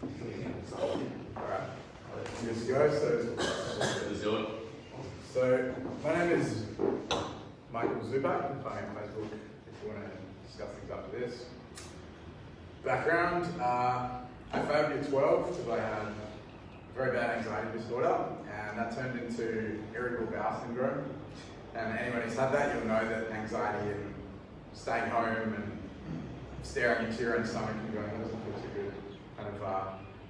Alright, good to go. So, my name is Michael Zuback. I'm on Facebook if you want to discuss things after this. Background, I failed year 12 because I had a very bad anxiety disorder, and that turned into irritable bowel syndrome. And anyone who's had that, you'll know that anxiety and staying home and staring into your own stomach and going, that doesn't feel too good. Kind of,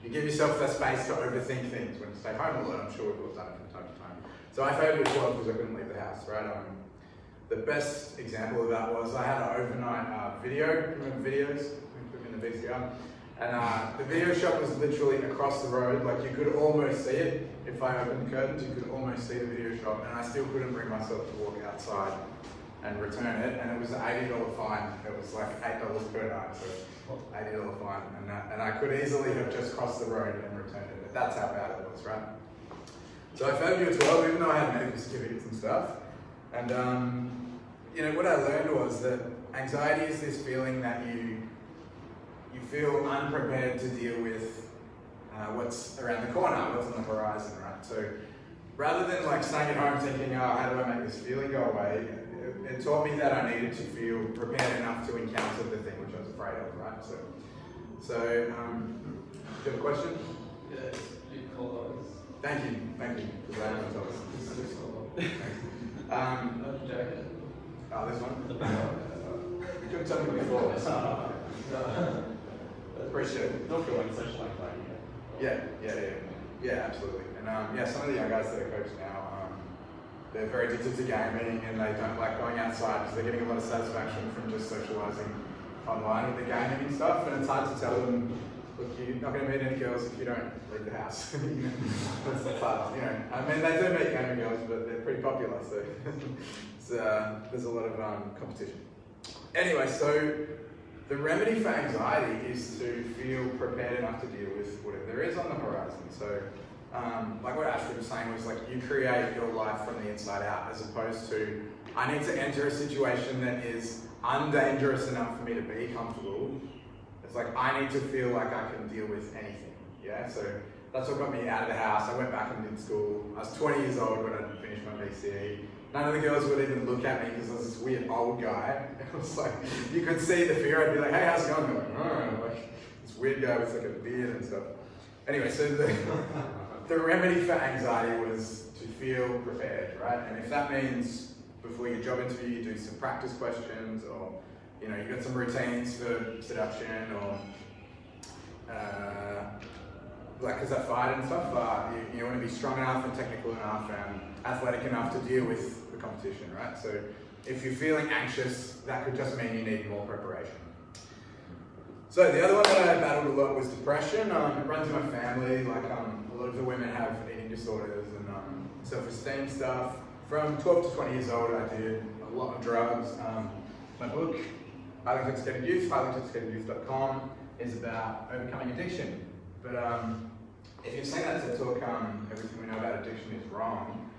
you give yourself that space to overthink things when you stay home a lot. I'm sure we've all done it from time to time. So I failed year 12 because I couldn't leave the house, right? The best example of that was I had an overnight video, remember videos? We put them in the VCR. And the video shop was literally across the road, like you could almost see it. If I opened the curtains, you could almost see the video shop, and I still couldn't bring myself to walk outside and return it, and it was an $80 fine. It was like $8 per night, so $80 fine, and I could easily have just crossed the road and returned it, but that's how bad it was, right? So I failed year 12, even though I had medical certificates and stuff, and you know, what I learned was that anxiety is this feeling that you feel unprepared to deal with what's around the corner, what's on the horizon, right? So rather than like staying at home thinking, oh, how do I make this feeling go away, it taught me that I needed to feel prepared enough to encounter the thing which I was afraid of, right? So do you have a question? Yes, you call us. Thank you, because I haven't told us. Jacket. Oh, this one? You couldn't tell me before. Appreciate it. Don't feel like such like that yet. Yeah, absolutely. And yeah, some of the young guys that I coach now, they're very addicted to gaming and they don't like going outside because they're getting a lot of satisfaction from just socializing online with the gaming and stuff. And it's hard to tell them, look, you're not going to meet any girls if you don't leave the house. That's the part, you know. I mean, they do meet gaming girls, but they're pretty popular, so there's a lot of competition. Anyway, so the remedy for anxiety is to feel prepared enough to deal with whatever there is on the horizon. So, like what Ashley was saying was like you create your life from the inside out, as opposed to I need to enter a situation that is undangerous enough for me to be comfortable. It's like I need to feel like I can deal with anything. Yeah, so that's what got me out of the house. I went back and did school. I was 20 years old when I finished my BCE. None of the girls would even look at me because I was this weird old guy. It was like, you could see the fear. I'd be like, hey, how's it going? They're like, oh, like this weird guy with like a beard and stuff. Anyway, so the remedy for anxiety was to feel prepared, right? And if that means before your job interview, you do some practice questions, or you know, you got some routines for seduction, or like because I fight and stuff, you want to be strong enough and technical enough and athletic enough to deal with the competition, right? So if you're feeling anxious, that could just mean you need more preparation. So the other one that I battled a lot was depression. It runs in my family. Like a lot of the women have eating disorders and self-esteem stuff. From 12 to 20 years old, I did a lot of drugs. My book, Highly Intoxicated Youth, highlyyintoxicatedYouth.com, is about overcoming addiction. But if you're saying that ZED Talk, everything we know about addiction is wrong,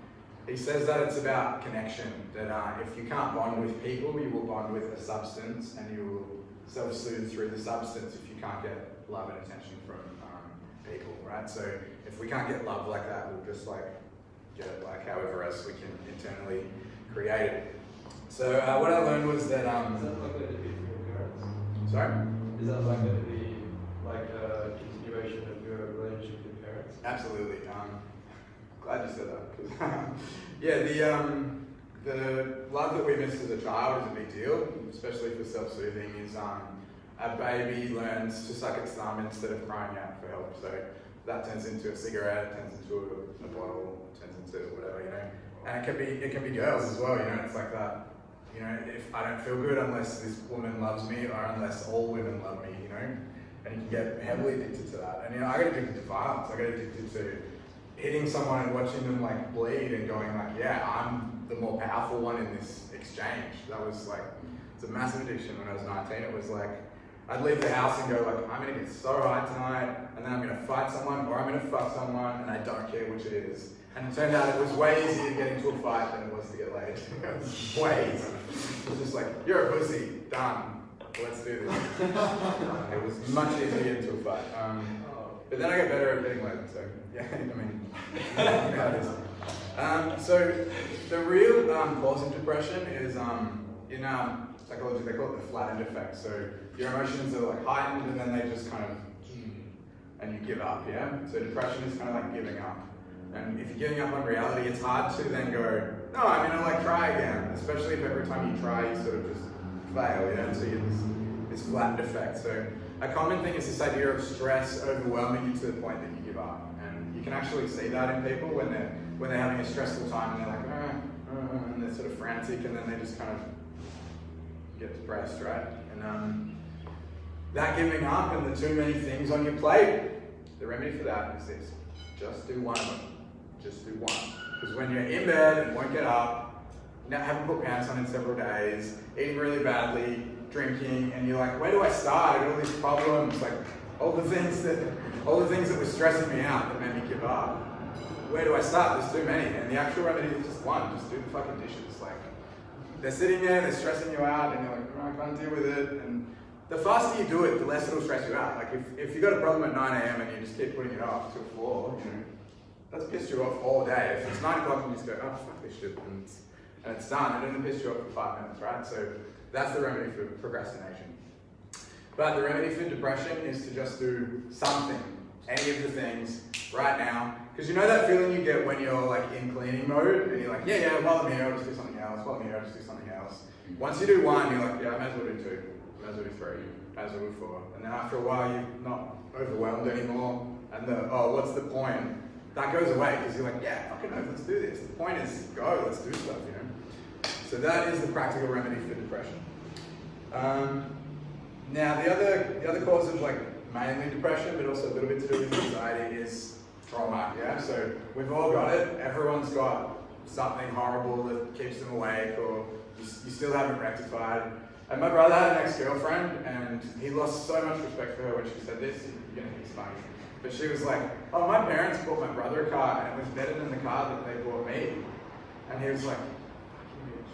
he says that it's about connection, that if you can't bond with people, you will bond with a substance, and you will self-soothe through the substance if you can't get love and attention from people, right? So if we can't get love like that, we'll just like get it like however else we can internally create it. So what I learned was that... Is that likely to be for your parents? Sorry? Is that likely to be like a continuation of your relationship with your parents? Absolutely. Glad you said that. Yeah, the love that we miss as a child is a big deal, especially for self-soothing, is a baby learns to suck its thumb instead of crying out for help. So that turns into a cigarette, turns into a bottle, turns into whatever, you know. And it can be girls as well, you know, it's like that. You know, if I don't feel good unless this woman loves me, or unless all women love me, you know. And you can get heavily addicted to that. And you know, I got addicted to violence. I got addicted to hitting someone and watching them like bleed and going like, yeah, I'm the more powerful one in this exchange. That was like, it's a massive addiction when I was 19. It was like, I'd leave the house and go like, I'm gonna get so high tonight, and then I'm gonna fight someone, or I'm gonna fuck someone, and I don't care which it is. And it turned out it was way easier to get into a fight than it was to get laid. It was way easier. It was just like, you're a pussy, done. Let's do this. It was much easier to get into a fight. but then I get better at being late, so yeah, I mean, you know how it is. So the real cause of depression is in psychology they call it the flattened effect. So your emotions are like heightened and then they just kind of, and you give up, yeah? So depression is kind of like giving up. And if you're giving up on reality, it's hard to then go, no, I'm gonna like try again. Especially if every time you try, you sort of just fail, yeah? So you get this flattened effect. So a common thing is this idea of stress overwhelming you to the point that you give up. And you can actually see that in people when they're having a stressful time and they're like, and they're sort of frantic and then they just kind of get depressed, right? And that giving up and the too many things on your plate, the remedy for that is this. Just do one of them. Just do one. Because when you're in bed and won't get up, haven't put pants on in several days, eating really badly, drinking, and you're like, where do I start? I got all these problems, like all the things that were stressing me out that made me give up. Where do I start? There's too many. And the actual remedy is just one. Just do the fucking dishes. Like, they're sitting there, they're stressing you out, and you're like, oh, I can't deal with it. And the faster you do it, the less it'll stress you out. Like, if you got a problem at 9 a.m. and you just keep putting it off till 4, you know, that's pissed you off all day. If it's 9 o'clock and you just go, oh, fuck this shit, and it's done, it doesn't piss you off for 5 minutes, right? So that's the remedy for procrastination. But the remedy for depression is to just do something, any of the things, right now. Because you know that feeling you get when you're like in cleaning mode, and you're like, yeah, while I'm here, I'll just do something else, while I'm here, I'll just do something else. Once you do one, you're like, yeah, I might as well do 2, might as well do 3, might as well do 4. And then after a while, you're not overwhelmed anymore, and what's the point? That goes away, because you're like, yeah, fucking no, let's do this. The point is, go, let's do stuff, you know? So that is the practical remedy for depression. Now, the other cause of like mainly depression, but also a little bit to do with anxiety is trauma, yeah? So we've all got it. Everyone's got something horrible that keeps them awake or you still haven't rectified. And my brother had an ex-girlfriend and he lost so much respect for her when she said this. You're gonna think it's funny. But she was like, oh, my parents bought my brother a car and it was better than the car that they bought me. And he was like,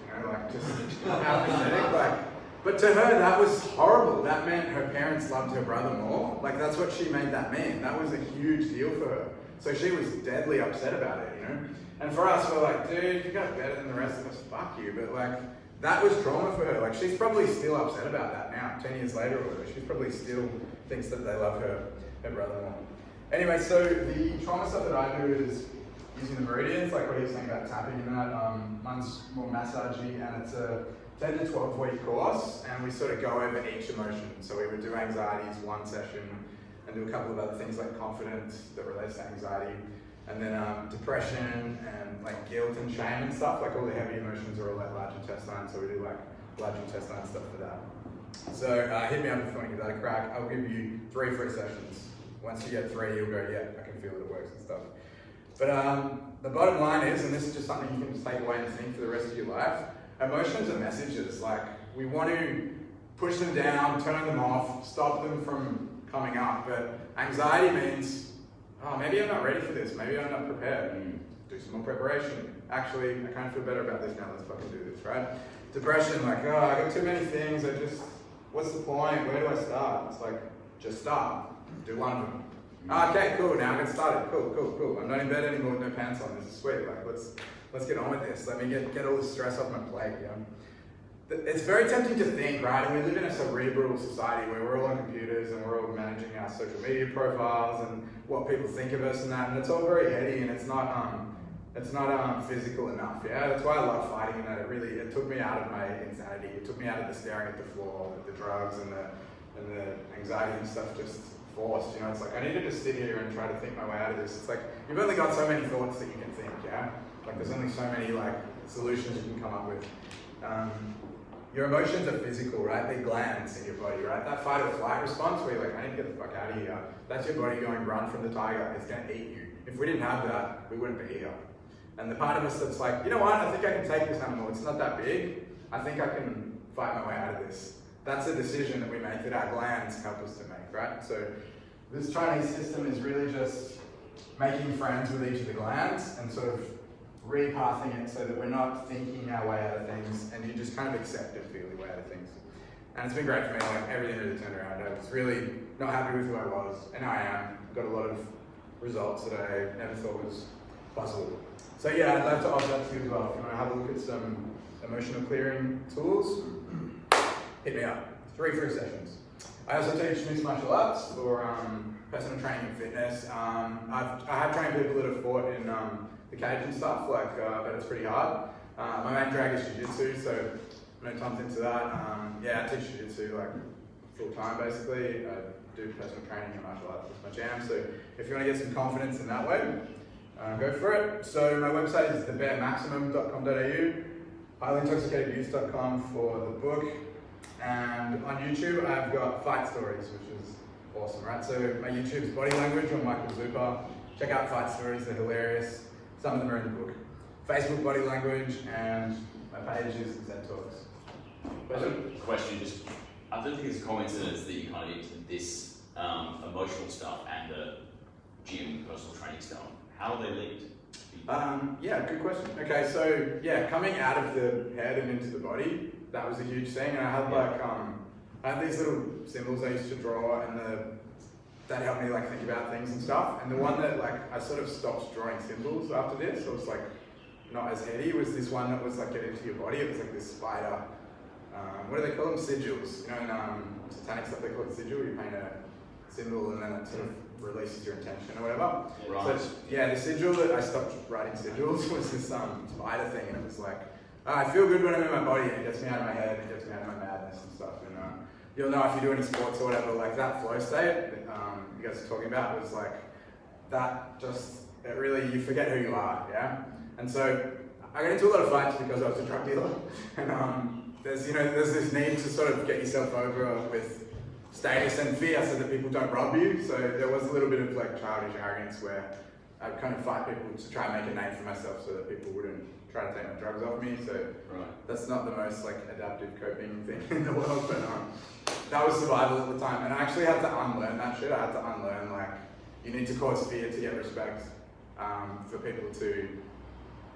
you know, like just apathetic, like. But to her, that was horrible. That meant her parents loved her brother more. Like, that's what she made that mean. That was a huge deal for her. So she was deadly upset about it, you know? And for us, we're like, dude, you got better than the rest of us, fuck you. But like, that was trauma for her. Like, she's probably still upset about that now, 10 years later or whatever. She probably still thinks that they love her brother more. Anyway, so the trauma stuff that I do is using the meridians, like what he was saying about tapping and that. Mine's more massagey, and it's a 10 to 12 week course, and we sort of go over each emotion. So we would do anxieties one session, and do a couple of other things like confidence that relates to anxiety, and then depression and like guilt and shame and stuff. Like all the heavy emotions are all like large intestine, so we do like large intestine stuff for that. So hit me up if you want to give that a crack. I'll give you 3 free sessions. Once you get 3, you'll go, yeah, I can feel that it works and stuff. But the bottom line is, and this is just something you can just take away and think for the rest of your life, emotions are messages. Like, we want to push them down, turn them off, stop them from coming up. But anxiety means, oh, maybe I'm not ready for this. Maybe I'm not prepared. Do some more preparation. Actually, I kind of feel better about this now. Let's fucking do this, right? Depression, like, oh, I got too many things. What's the point? Where do I start? It's like, just start. Do one of them. Okay, cool. Now I'm getting started. Cool. I'm not in bed anymore with no pants on. This is sweet. Like, let's get on with this. Let me get all this stress off my plate, you know? It's very tempting to think, right? And we live in a cerebral society where we're all on computers and we're all managing our social media profiles and what people think of us and that, and it's all very heady and it's not physical enough, yeah? That's why I love fighting in that. It took me out of my insanity. It took me out of the staring at the floor, the drugs and the anxiety and stuff just forced, you know? It's like, I need to just sit here and try to think my way out of this. It's like, you've only got so many thoughts that you can think, yeah? Like, there's only so many, like, solutions you can come up with. Your emotions are physical, right? They're glands in your body, right? That fight or flight response where you're like, I need to get the fuck out of here. That's your body going, run from the tiger. It's going to eat you. If we didn't have that, we wouldn't be here. And the part of us that's like, you know what? I think I can take this animal. It's not that big. I think I can fight my way out of this. That's a decision that we make, that our glands help us to make, right? So this Chinese system is really just making friends with each of the glands and sort of repathing it so that we're not thinking our way out of things and you just kind of accept and feel your way out of things. And it's been great for me, like everything really turned around. I was really not happy with who I was, and now I am. got a lot of results that I never thought was possible. So yeah, I'd love to offer that to you as well. If you want to have a look at some emotional clearing tools, hit me up. 3 free sessions. I also teach mixed martial arts or personal training and fitness. I have trained people that have fought in the cage and stuff, but it's pretty hard. My main drag is jiu-jitsu, so no time's into that. Yeah, I teach jiu-jitsu like full time basically. I do personal training and martial arts, that's my jam. So if you want to get some confidence in that way, go for it. So my website is thebaremaximum.com.au, highlyintoxicatedyouth.com for the book. And on YouTube, I've got fight stories, which is awesome, right? So my YouTube's Body Language or Michael Zupa. Check out fight stories, they're hilarious. Some of them are in the book. Facebook Body Language, and my page is ZED Talks. Question, just, I don't think it's a coincidence that you kind of into this emotional stuff and the gym personal training stuff. How are they linked? Yeah, good question. Okay, so yeah, coming out of the head and into the body, that was a huge thing. And I had I had these little symbols I used to draw, and that helped me like think about things and stuff. And the one that I sort of stopped drawing symbols after this. I was like not as heady. Was this one that was like get into your body? It was like this spider. What do they call them? Sigils. You know, in satanic stuff they call it sigil. You paint a symbol and then it sort of releases your intention or whatever. Right. So yeah, the sigil that I stopped writing sigils was this spider thing, and it was like, I feel good when I'm in my body, and it gets me out of my head, and it gets me out of my madness and stuff. And you'll know if you do any sports or whatever, like that flow state that you guys are talking about was like, that just, it really, you forget who you are, yeah? And so I got into a lot of fights because I was a drug dealer, and there's this need to sort of get yourself over with status and fear so that people don't rob you. So there was a little bit of like childish arrogance where I'd kind of fight people to try and make a name for myself so that people wouldn't try to take my drugs off me. So that's not the most like adaptive coping thing in the world, but that was survival at the time. And I actually had to unlearn that shit. I had to unlearn like, you need to cause fear to get respect for people to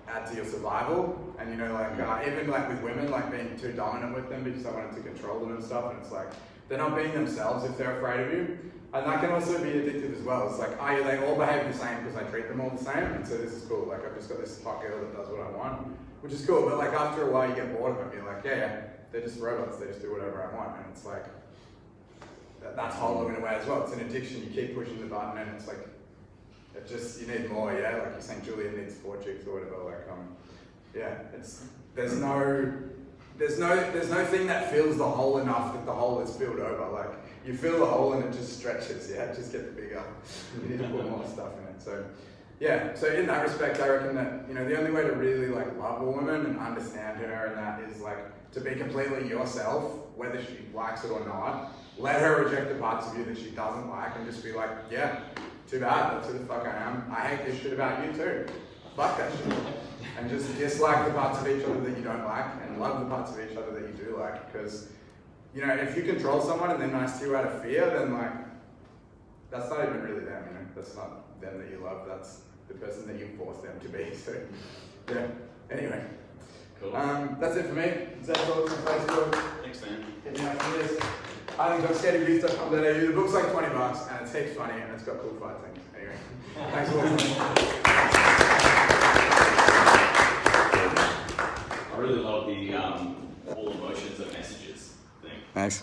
add to your survival. And even like with women, like being too dominant with them because I wanted to control them and stuff, and it's like, they're not being themselves if they're afraid of you. And that can also be addictive as well. It's like, they all behave the same because I treat them all the same, and so this is cool. Like, I've just got this hot girl that does what I want, which is cool, but like after a while you get bored of them. You're like, yeah, they're just robots, they just do whatever I want. And it's like, that's hollow in a way as well. It's an addiction, you keep pushing the button and it's like, you need more, yeah? Like you're saying Julian needs 4 chicks or whatever, there's no thing that fills the hole enough that the hole is filled over. Like, you fill the hole and it just stretches, yeah? It just gets bigger. You need to put more stuff in it. So, yeah, so in that respect, I reckon that, the only way to really like love a woman and understand her and that is like to be completely yourself, whether she likes it or not. Let her reject the parts of you that she doesn't like and just be like, yeah, too bad, that's who the fuck I am. I hate this shit about you too. Fuck that shit. And just dislike the parts of each other that you don't like and love the parts of each other that you do like. Because, if you control someone and they're nice to you out of fear, then like, that's not even really them, That's not them that you love, that's the person that you force them to be. So, yeah. Anyway. Cool. That's it for me. ZED Talks on Facebook. Thanks, man. Hit me up for this. highlyintoxicatedyouth.com.au. The book's like $20 and it's heaps funny and it's got cool fight things. Anyway, thanks for watching. I really love the all emotions and messages thing. Thanks.